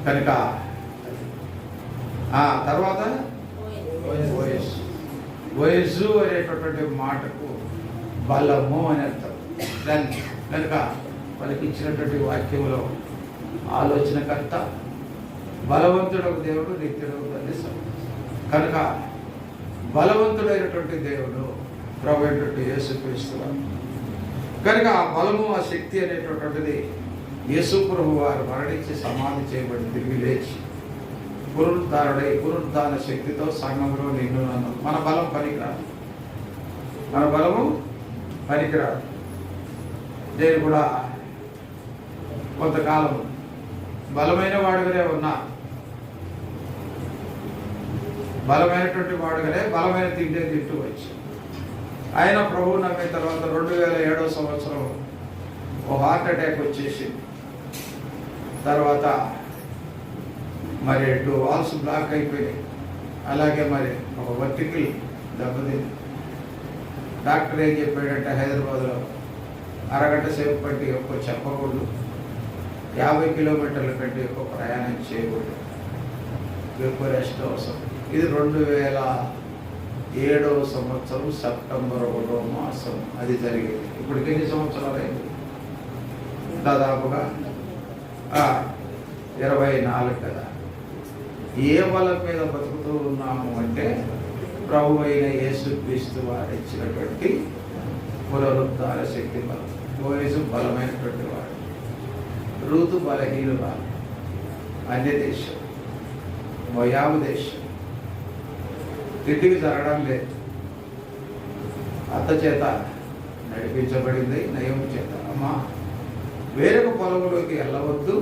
కనుక తర్వాత వయస్సు అనేటటువంటి మాటకు బలము అని అర్థం. దాన్ని కనుక వాళ్ళకి ఇచ్చినటువంటి వాక్యంలో ఆలోచనకర్త, బలవంతుడకు దేవుడు, నిత్యుడకు తండ్రి. కనుక బలవంతుడైనటువంటి దేవుడు ప్రభు అయినటువంటి యేసుక్రీస్తు. కనుక ఆ బలము, ఆ శక్తి అనేటటువంటిది యేసు ప్రభు వారు మరణించి సమాధి చేయబడి తిరిగి లేచి పునరుద్ధాన శక్తితో సంఘంలో నిన్ను నన్ను. మన బలం పనికిరాదు, మన బలము పనికిరాదు. నేను కూడా కొంతకాలం బలమైన వాడుగానే ఉన్నా, బలమైనటువంటి వాడుగానే బలమైన తిండే తింటూ వచ్చి ఆయన ప్రభువు నమ్మిన తర్వాత 2007వ సంవత్సరం ఓ హార్ట్ అటాక్ వచ్చేసి, తర్వాత మరి 2 వాల్స్ బ్లాక్ అయిపోయినాయి. అలాగే మరి ఒక వర్టికల్ దెబ్బతింది. డాక్టర్ ఏం చెప్పాడంటే హైదరాబాద్లో అరగంట సేపు కంటే ఎక్కువ చెప్పకూడదు, 50 కిలోమీటర్ల కంటే ఎక్కువ ప్రయాణం చేయకూడదు, ఎక్కువ రెస్ట్ అవసరం. ఇది 2007వ సంవత్సరం సెప్టెంబర్ 1వ మాసం అది జరిగింది. ఇప్పటికి ఎన్ని సంవత్సరాలు అయింది? దాదాపుగా 24 కదా. ఏ బలం మీద బతుకుతూ ఉన్నాము అంటే ప్రభు అయిన యేసుక్రీస్తు వారు ఇచ్చినటువంటి పునరుద్ధార శక్తి బలం. బోయజు బలమైనటువంటి వాడు, రూతు బలహీనురాలు, అన్య దేశం, మోయాబు దేశం, తిరిగి జరగడం లేదు. అత్త చేత నడిపించబడింది, నయం చేత అమ్మా వేరొక పొలంలోకి వెళ్ళవద్దు,